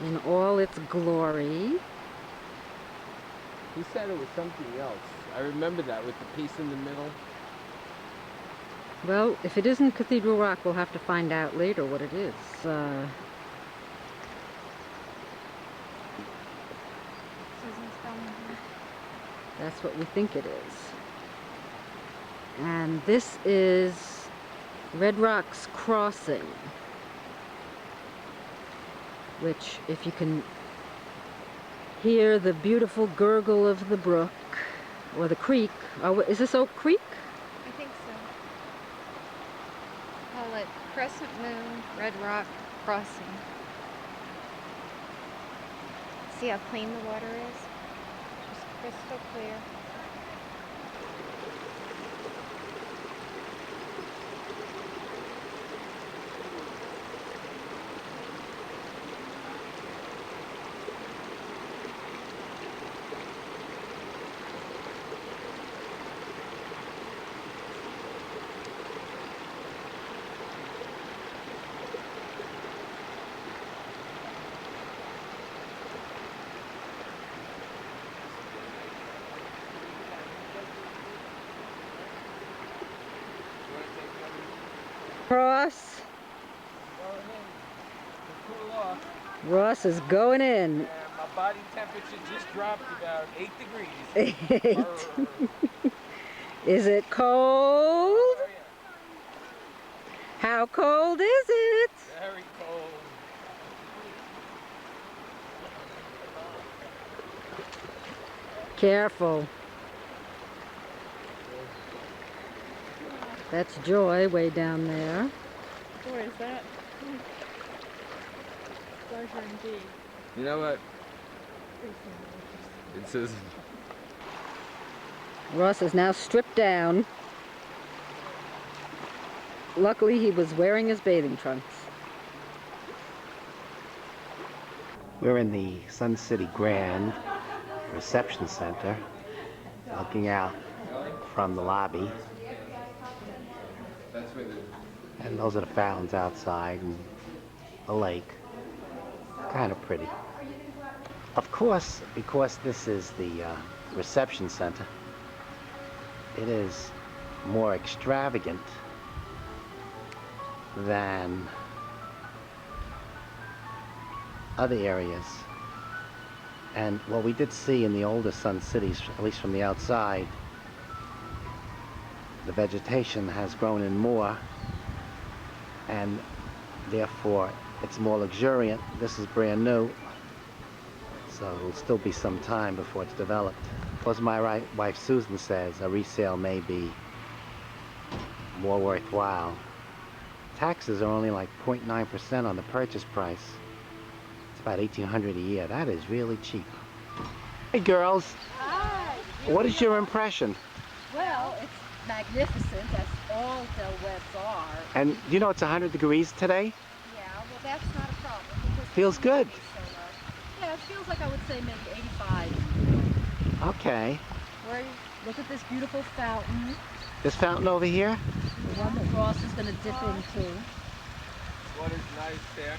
in all its glory. He said it was something else. I remember that with the piece in the middle. Well, if it isn't Cathedral Rock, we'll have to find out later what it is. That's what we think it is. And this is Red Rocks Crossing, which, if you can hear the beautiful gurgle of the brook, or the creek. Oh, is this Oak Creek? I think so. Call it Crescent Moon Red Rock Crossing. See how clean the water is? Just crystal clear. Ross. Going in to cool off. Ross is going in. And my body temperature just dropped about 8 degrees. 8. Is it cold? Oh, yeah. How cold is it? Very cold. Careful. That's Joy way down there. Boy, is that pleasure indeed. You know what? It says Ross is now stripped down. Luckily, he was wearing his bathing trunks. We're in the Sun City Grand Reception Center, looking out from the lobby. And those are the fountains outside and the lake. Kind of pretty. Of course, because this is the reception center, it is more extravagant than other areas. And what we did see in the older Sun Cities, at least from the outside, the vegetation has grown in more, and therefore it's more luxuriant. This is brand new, so it'll still be some time before it's developed. As my wife Susan says, a resale may be more worthwhile. Taxes are only like 0.9% on the purchase price. It's about $1,800 a year. That is really cheap. Hey girls. Hi. What is your impression? Well, it's magnificent, as all Del Webs are. And you know it's 100 degrees today? Yeah, well that's not a problem. Because Feels the good. humidity is so low. Yeah, it feels like I would say maybe 85. Okay. Look at this beautiful fountain. This fountain over here? The one that Ross is going to dip into. water's nice there.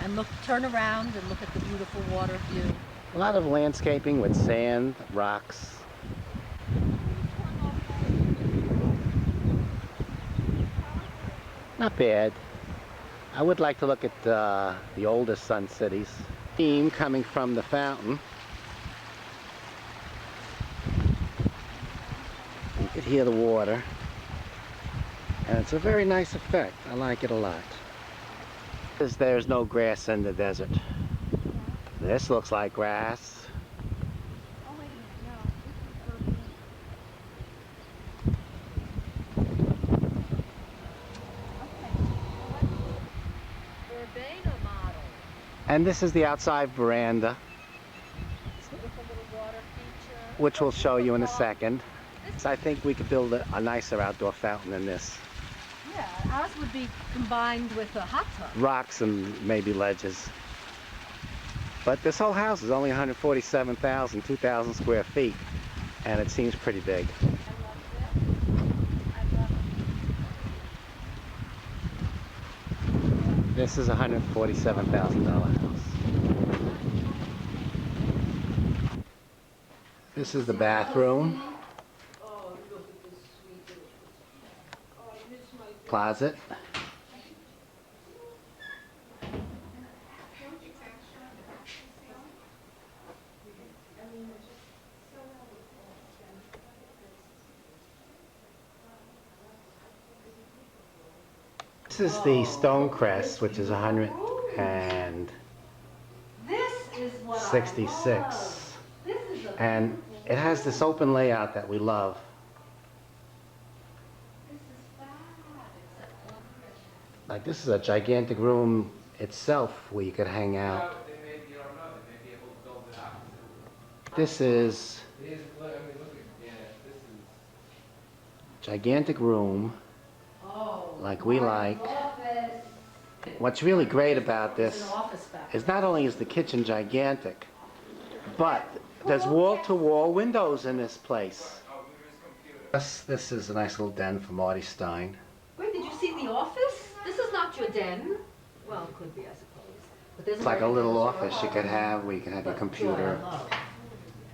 And look, turn around and look at the beautiful water view. A lot of landscaping with sand, rocks. Not bad. I would like to look at the oldest Sun Cities. Steam coming from the fountain. You could hear the water. And it's a very nice effect. I like it a lot. There's no grass in the desert. This looks like grass. Oh, wait a minute, no. Urbana model. And this is the outside veranda, With a little water feature. which we'll show you in a second. So I think we could build a nicer outdoor fountain than this. Yeah, ours would be combined with a hot tub. Rocks and maybe ledges. But this whole house is only 147,000, 2,000 square feet, and it seems pretty big. This is a $147,000 house. This is the bathroom. Closet. This is the Stonecrest, which is 166. And it has this open layout that we love. Like, this is a gigantic room itself where you could hang out. This is gigantic room, like we like. What's really great about this is not only is the kitchen gigantic, but there's wall-to-wall windows in this place. This is a nice little den for Marty Stein. Wait, did you see The Office? This is not your den. Well, it could be, I suppose. But there's It's like a little office you could have where you can have your computer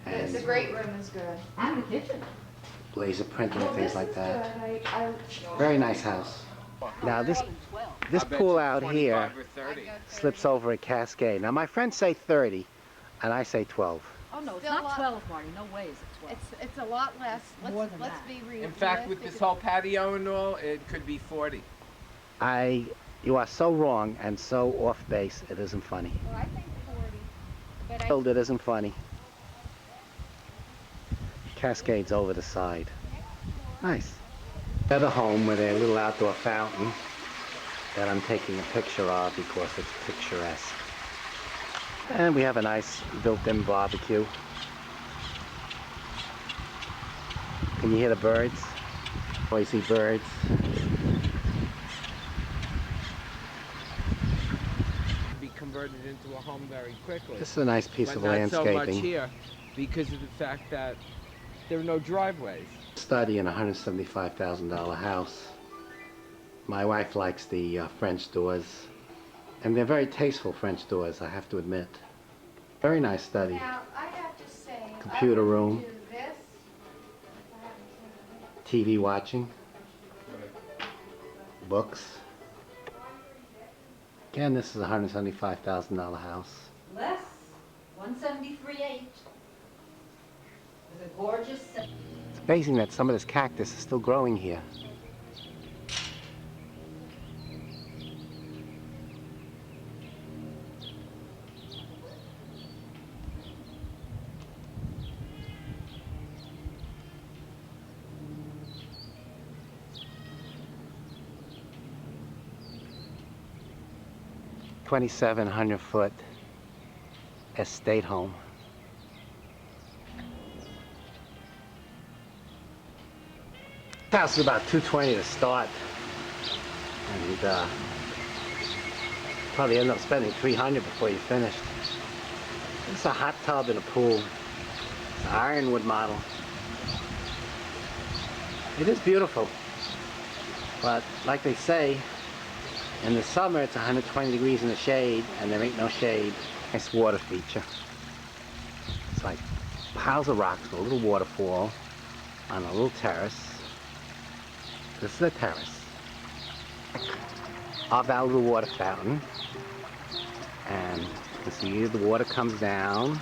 It's a and great room, is good. And the kitchen. laser printing and things like that. Very nice house. Now this pool out here 25 or 30. slips over a cascade. Now my friends say 30, and I say 12. Oh, no, it's Still a not lot. 12, Marty. No way is it 12. It's a lot less. More than Let's that. be real. In fact, with this whole patio and all, it could be 40. You are so wrong and so off base, it isn't funny. Well, I think 40. But I It isn't funny. Cascades over the side. Nice. Another home with a little outdoor fountain that I'm taking a picture of because it's picturesque. And we have a nice built-in barbecue. Can you hear the birds? Noisy birds. Be converted into a home very quickly. This is a nice piece But of not landscaping. so much here because of the fact that there are no driveways. Study in a $175,000 house. My wife likes the French doors, and they're very tasteful French doors, I have to admit. Very nice study. Now, I have to say, Computer I would room. do this. TV watching. Books. Again, this is a $175,000 house. Less. 173.8. With a gorgeous... It's amazing that some of this cactus is still growing here. $2,700-foot estate home. The house is about $220 to start, and probably end up spending $300 before you finish. It's a hot tub and a pool. It's an ironwood model. It is beautiful, but like they say, in the summer it's 120 degrees in the shade, and there ain't no shade. Nice water feature. It's like piles of rocks with a little waterfall on a little terrace. This is a terrace of that little water fountain, and you can see the water comes down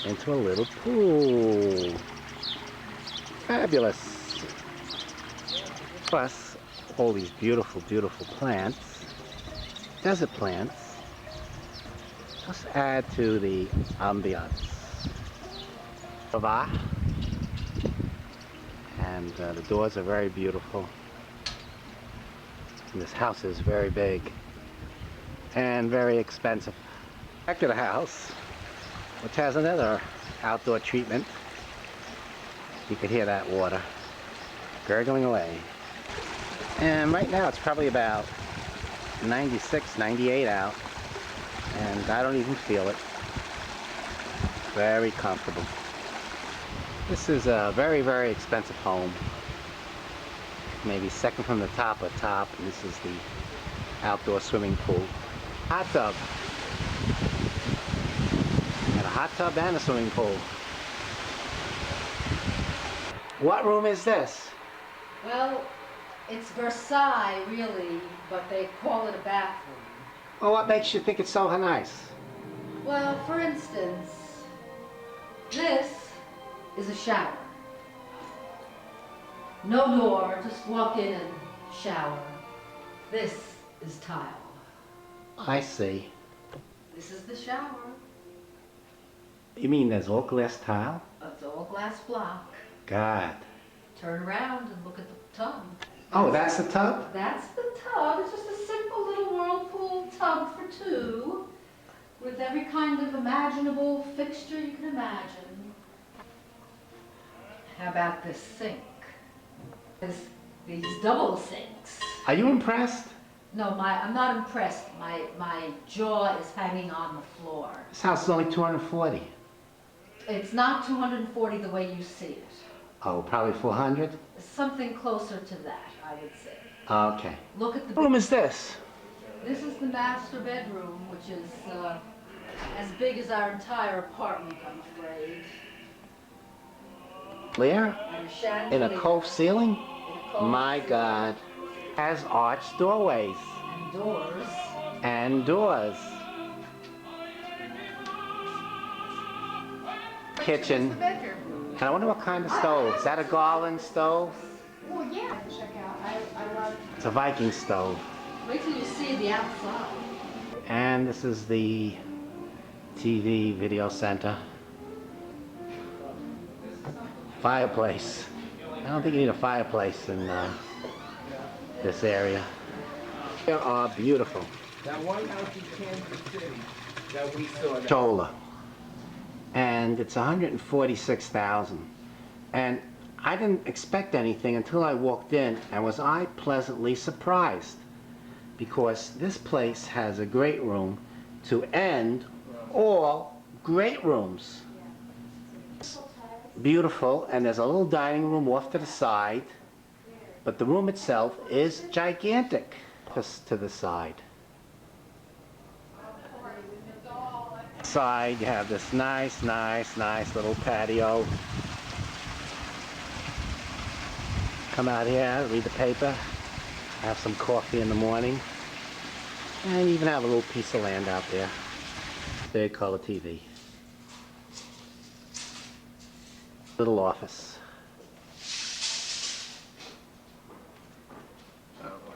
into a little pool. Fabulous. Plus all these beautiful, beautiful plants, desert plants, just add to the ambiance. And the doors are very beautiful. And this house is very big and very expensive. Back to the house, which has another outdoor treatment. You can hear that water gurgling away. And right now it's probably about 96, 98 out, and I don't even feel it. Very comfortable. This is a very, very expensive home. Maybe second from the top or top. And this is the outdoor swimming pool. Hot tub. And a hot tub and a swimming pool. What room is this? Well, it's Versailles, really, but they call it a bathroom. Well, what makes you think it's so nice? Well, for instance, this is a shower. No door, just walk in and shower. This is tile. I see. This is the shower. You mean there's all glass tile? It's all glass block. God. Turn around and look at the tub. Oh, that's the tub? That's the tub. It's just a simple little whirlpool tub for two with every kind of imaginable fixture you can imagine. How about this sink? These double sinks. Are you impressed? No, I'm not impressed. My jaw is hanging on the floor. This house is only 240. It's not 240 the way you see it. Oh, probably 400? Something closer to that, I would say. Okay. Look at the What room is this? This is the master bedroom, which is as big as our entire apartment, I'm afraid. Clear? And a chandelier. In a cove ceiling? In a cove My ceiling. God. Has arched doorways And doors. and doors. Kitchen. The bedroom. And I wonder what kind of stove. Is that a Garland stove? Oh yeah, check out. I love. It's a Viking stove. Wait till you see the outside. And this is the TV video center. Fireplace. I don't think you need a fireplace in this area. They are beautiful. That one house in Kansas City that we saw. Shoulder. And it's 146,000. And I didn't expect anything until I walked in, and was I pleasantly surprised, because this place has a great room to end all great rooms. It's beautiful, and there's a little dining room off to the side, but the room itself is gigantic just to the side. Side, you have this nice little patio. Come out here, read the paper, have some coffee in the morning, and even have a little piece of land out there. Third color TV. Little office.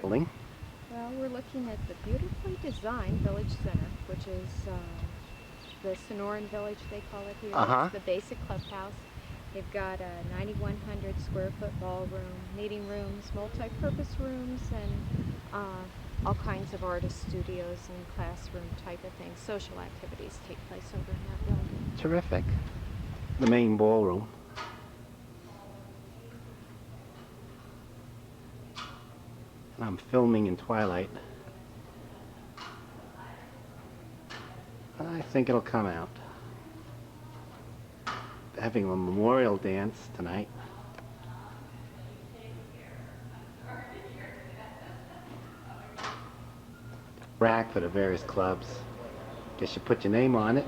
Building. Well, we're looking at the beautifully designed Village Center, which is the Sonoran Village, they call it here. Uh-huh. It's the basic clubhouse. They've got a 9,100 square foot ballroom, meeting rooms, multi-purpose rooms, and all kinds of artist studios and classroom type of things. Social activities take place over in that building. Terrific. The main ballroom. And I'm filming in twilight. I think it'll come out. Having a memorial dance tonight. Rack for the various clubs. Guess you put your name on it.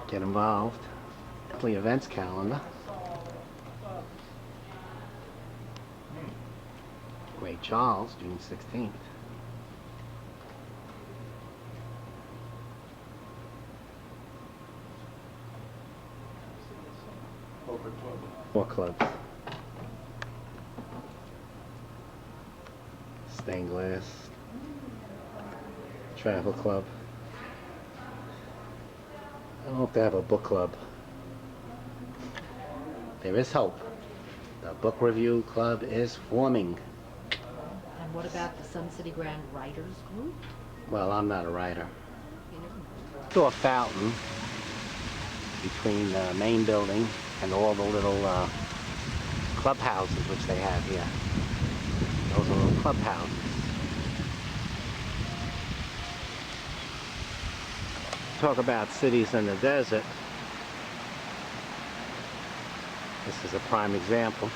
Get involved. The events calendar. Ray Charles, June 16th. More clubs. Stained glass. Travel club. I don't know if they have a book club. There is hope. The book review club is forming. And what about the Sun City Grand Writers Group? Well, I'm not a writer. You never know. Saw a fountain between the main building and all the little clubhouses which they have here. Those are little clubhouses. Talk about cities in the desert. This is a prime example.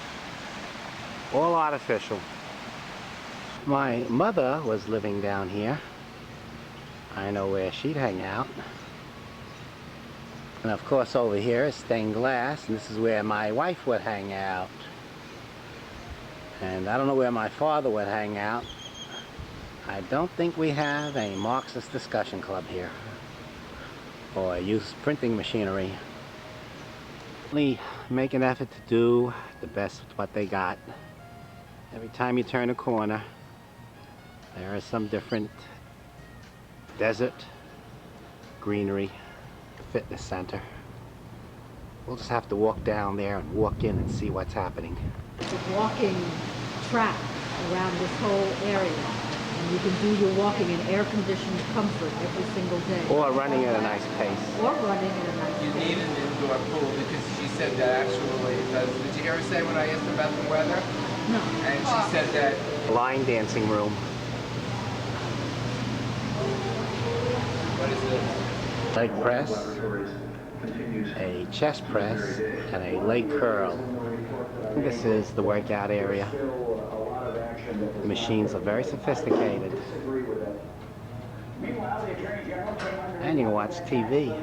All artificial. My mother was living down here. I know where she'd hang out. And of course over here is stained glass, and this is where my wife would hang out. And I don't know where my father would hang out. I don't think we have a Marxist discussion club here, or use printing machinery. Only make an effort to do the best with what they got. Every time you turn a corner, there is some different desert, greenery, fitness center. We'll just have to walk down there and walk in and see what's happening. It's a walking track around this whole area. And you can do your walking in air-conditioned comfort every single day. Or running at a nice pace. Or running at a nice You pace. need an indoor pool because she said that actually it does. Did you hear her say when I asked her about the weather? No. And she said that Line dancing room. what is this? Leg press, a chest press, and a leg curl. This is the workout area. The machines are very sophisticated. And you can watch TV.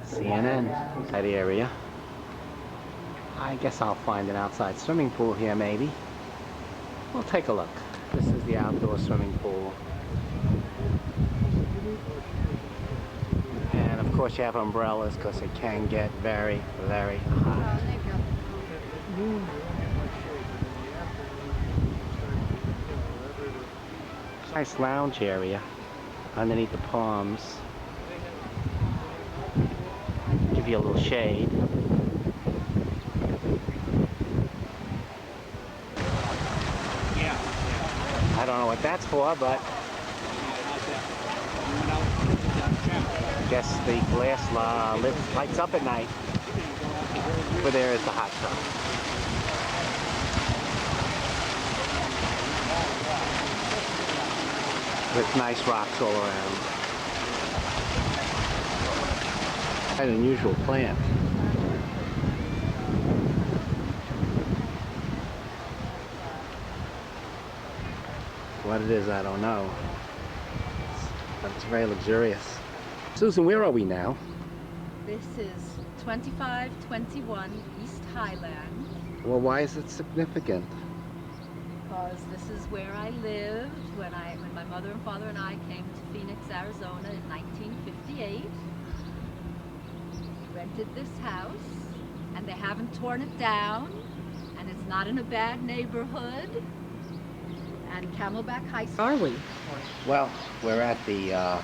CNN, that area. I guess I'll find an outside swimming pool here maybe. We'll take a look. This is the outdoor swimming pool. And of course you have umbrellas because it can get very, very hot. Nice lounge area underneath the palms. Give you a little shade. I don't know what that's for, but I guess the glass lights up at night. Over there is the hot tub. With nice rocks all around. Quite an unusual plant. What it is, I don't know. But it's very luxurious. Susan, where are we now? This is 2521 East Highland, Well, why is it significant? because this is where I lived when my mother and father and I came to Phoenix, Arizona in 1958. Rented this house, and they haven't torn it down, and it's not in a bad neighborhood. And Camelback High School. Are we? Well, we're at the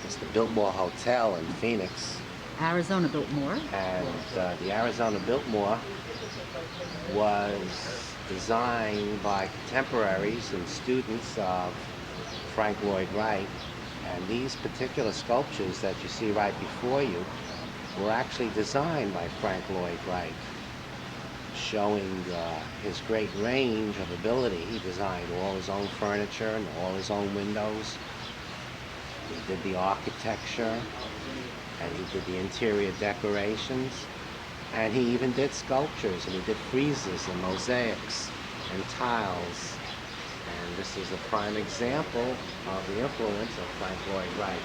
it's the Biltmore Hotel in Phoenix, Arizona Biltmore. and the Arizona Biltmore was designed by contemporaries and students of Frank Lloyd Wright, and these particular sculptures that you see right before you were actually designed by Frank Lloyd Wright, showing his great range of ability. He designed all his own furniture and all his own windows. He did the architecture, and he did the interior decorations, and he even did sculptures, and he did friezes and mosaics and tiles. And this is a prime example of the influence of Frank Lloyd Wright.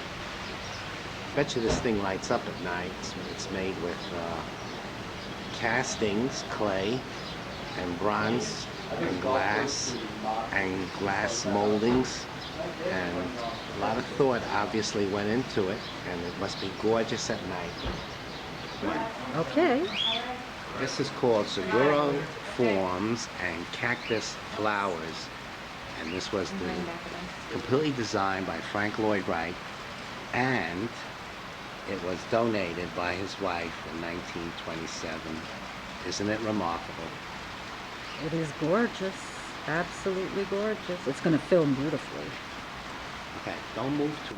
I bet you this thing lights up at night. It's made with castings, clay, and bronze, and glass moldings, and a lot of thought obviously went into it, and it must be gorgeous at night. Okay. This is called Seguro Forms and Cactus Flowers, and this was completely designed by Frank Lloyd Wright, and it was donated by his wife in 1927. Isn't it remarkable? It is gorgeous. Absolutely gorgeous. It's going to film beautifully. Okay, don't move too.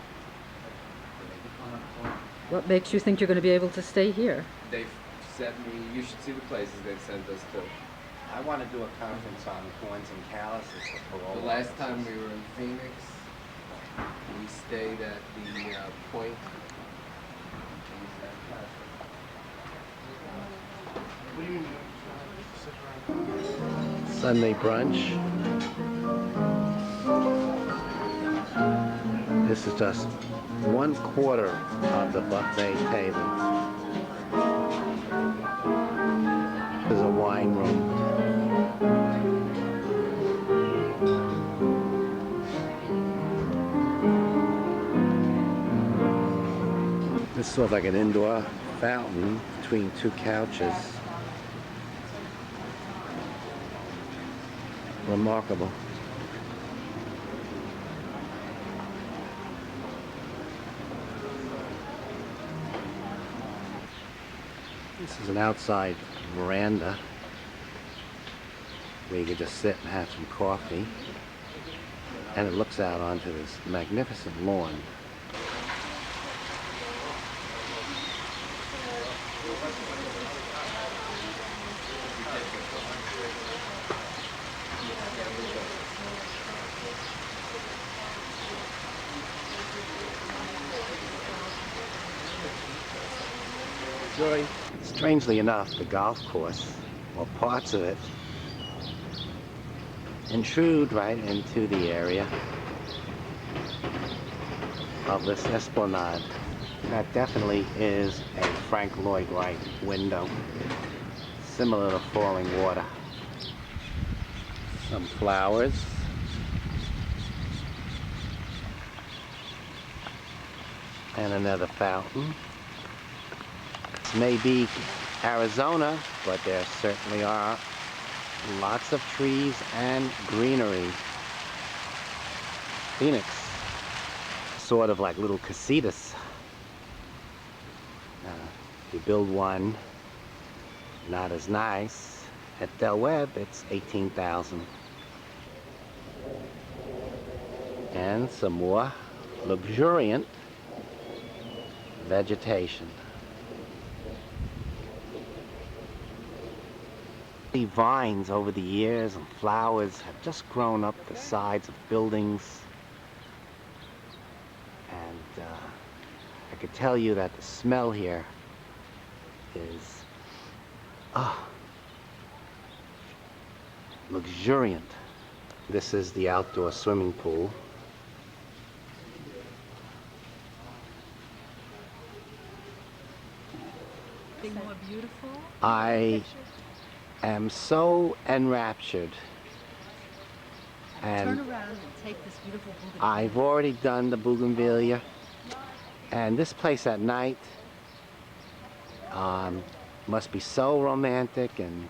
What makes you think you're going to be able to stay here? They've sent me. You should see the places they've sent us to. I want to do a conference on corns and calluses for parole. The last time we were in Phoenix, we stayed at the Point. Sunday brunch. This is just 1/4 of the buffet table. This is a wine room. This is sort of like an indoor fountain between two couches. Remarkable. This is an outside veranda where you could just sit and have some coffee, and it looks out onto this magnificent lawn. Joy. Strangely enough, the golf course, or parts of it, intrude right into the area of this esplanade. That definitely is a Frank Lloyd Wright window, similar to Falling Water. Some flowers. And another fountain. This may be Arizona, but there certainly are lots of trees and greenery. Phoenix, sort of like little casitas. You build one, not as nice. At Del Webb, it's $18,000. And some more luxuriant vegetation. The vines over the years and flowers have just grown up the sides of buildings, and I could tell you that the smell here is luxuriant. This is the outdoor swimming pool. More beautiful. I am so enraptured, Turn and around and take this beautiful bougainvillea. I've already done the bougainvillea, and this place at night must be so romantic. And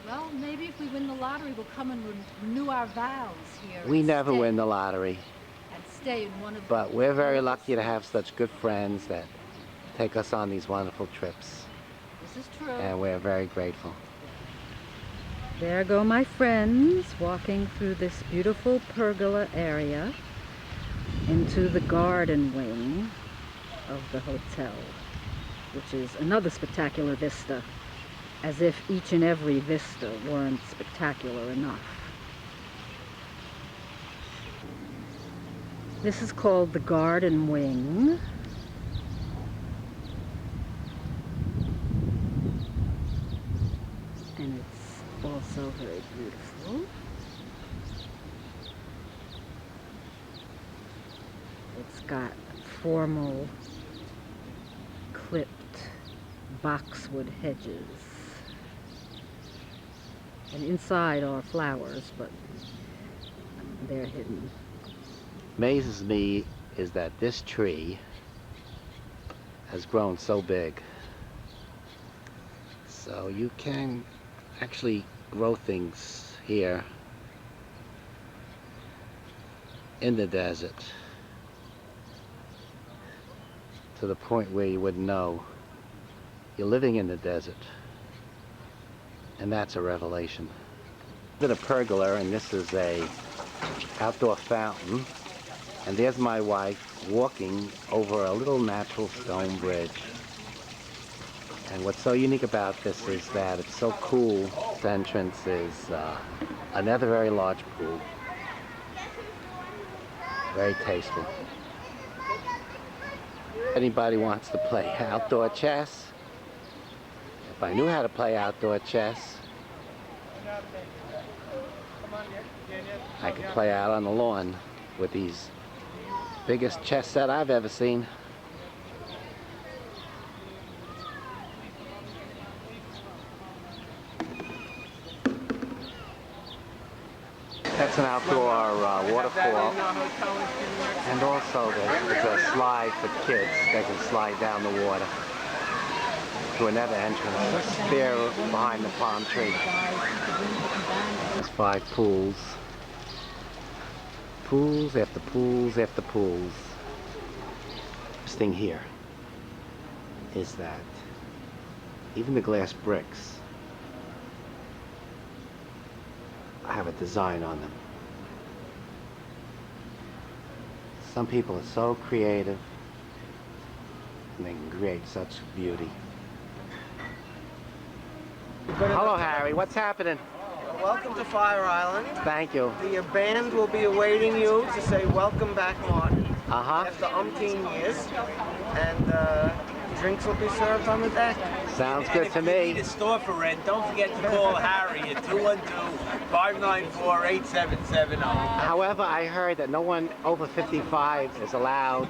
Well, maybe if we win the lottery, we'll come and renew our vows here. we and never stay- win the lottery, And stay in one of but we're very lucky to have such good friends that take us on these wonderful trips, This is true. and we're very grateful. There go my friends walking through this beautiful pergola area into the garden wing of the hotel, which is another spectacular vista, as if each and every vista weren't spectacular enough. This is called the garden wing. And it's also very beautiful. It's got formal clipped boxwood hedges. And inside are flowers, but they're hidden. Amazes me is that this tree has grown so big. So you can actually grow things here in the desert to the point where you wouldn't know you're living in the desert. And that's a revelation. This is a pergola, and this is a outdoor fountain. And there's my wife walking over a little natural stone bridge. And what's so unique about this is that it's so cool. This entrance is another very large pool. Very tasteful. Anybody wants to play outdoor chess? If I knew how to play outdoor chess, I could play out on the lawn with these Biggest chess set I've ever seen. That's an outdoor waterfall. And also there's a slide for kids. They can slide down the water to another entrance there behind the palm tree. There's 5 pools. Pools after pools after pools. This thing here is that even the glass bricks have a design on them. Some people are so creative and they can create such beauty. Hello, Harry. What's happening? Welcome to Fire Island. Thank you. The band will be awaiting you to say welcome back, Martin, after Uh-huh. umpteen years. And drinks will be served on the deck. Sounds good to If you need me. a store for rent, don't forget to call Harry at 212-594-8770. However, I heard that no one over 55 is allowed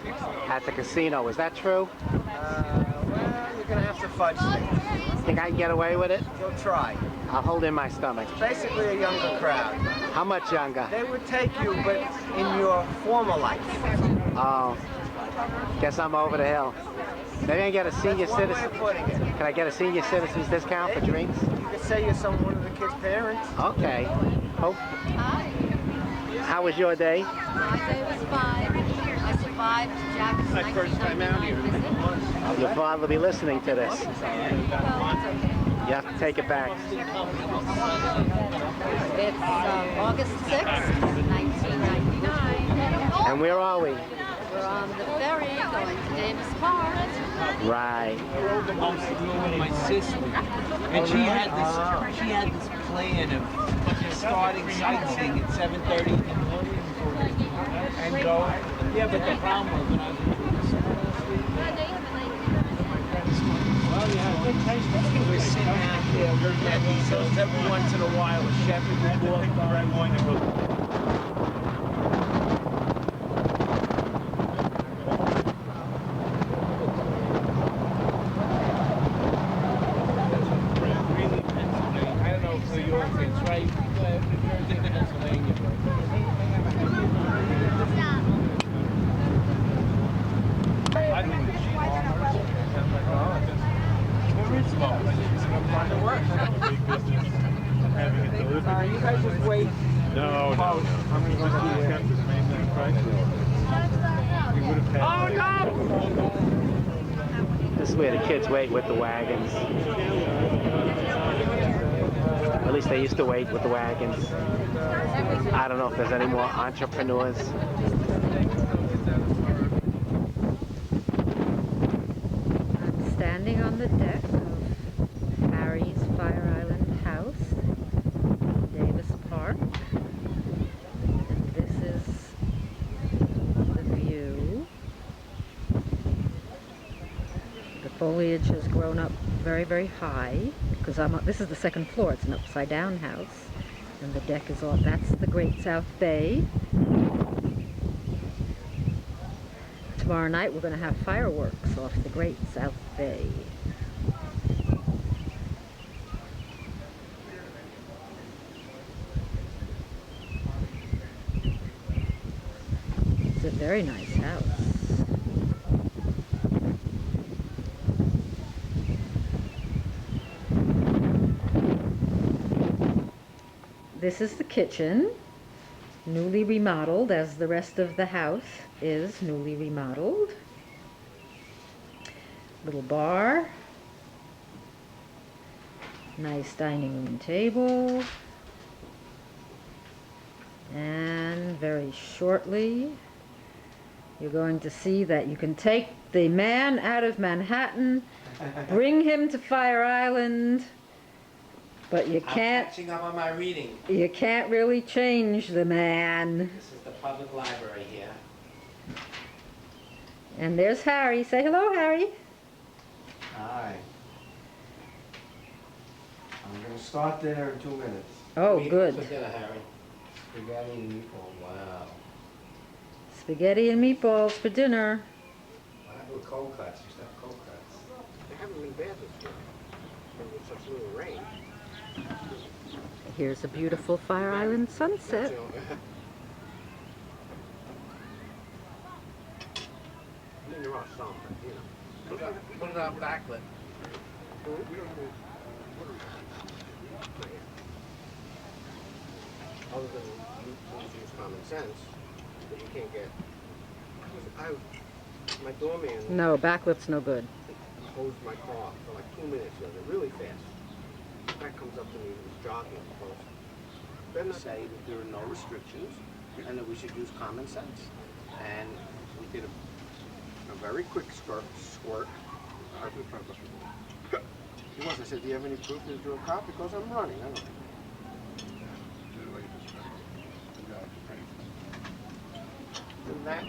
at the casino. Is that true? Well, you're going to have to fudge things. Think I can get away with it? You'll try. I'll hold in my stomach. Basically a younger crowd. How much younger? They would take you, but in your former life. Oh, guess I'm over the hill. Maybe I can get a senior That's one way citizen. of putting it. Can I get a senior citizen's discount for drinks? You could say you're one of the kids' parents. Okay. Hope. How was your day? My day was fine. I survived Jack's 1999 visit. Your father will be listening to this. Well, it's okay. You have to take it back. It's August 6th, 1999. And where are we? We're on the ferry going to Davis Park. Right. My sister, and she had this plan of starting sightseeing at 7:30 in the morning and go. Yeah, but the problem was when I was we're sitting out there looking at these hills. Every once in a while, a shepherd will walk by. Really, Pennsylvania. I don't know if New York is right. New Jersey, Pennsylvania. I think the sheep You guys just wait. No, no, no. I'm going to go see Kept his mainland price. He would have had. This is where the kids wait with the wagons. At least they used to wait with the wagons. I don't know if there's any more entrepreneurs. I'm standing on the deck of Harry's Fire Island house in Davis Park. And this is the view. The foliage has grown up very, very high because this is the second floor. It's an upside down house. And the deck is all, that's the Great South Bay. Tomorrow night we're going to have fireworks off the Great South Bay. It's a very nice house. This is the kitchen, newly remodeled as the rest of the house is newly remodeled. Little bar, nice dining room table, and very shortly you're going to see that you can take the man out of Manhattan, bring him to Fire Island, but you can't catching up on my reading. really change the man. This is the public library here. And there's Harry. Say hello, Harry. Hi. I'm going to start dinner in 2 minutes. Oh, For good. dinner, Harry. Spaghetti and meatball. Wow. Spaghetti and meatballs for dinner. What happened with cold cuts? You used to have cold cuts. They haven't been bad this year. With such little rain. Here's a beautiful Fire Island sunset. You know, I mean, there are some, but, you know. Put it on backlit. Other than you use common sense, that you can't get. My doorman No, backlit's no good. hosed my car for like 2 minutes. You know, they're really fast. The guy comes up to me, he was jogging. Goes, then I say that there are no restrictions and that we should use common sense. And we did a very quick squirt. He was. I said, do you have any proof that you're a cop? Because I'm running. I don't know. That,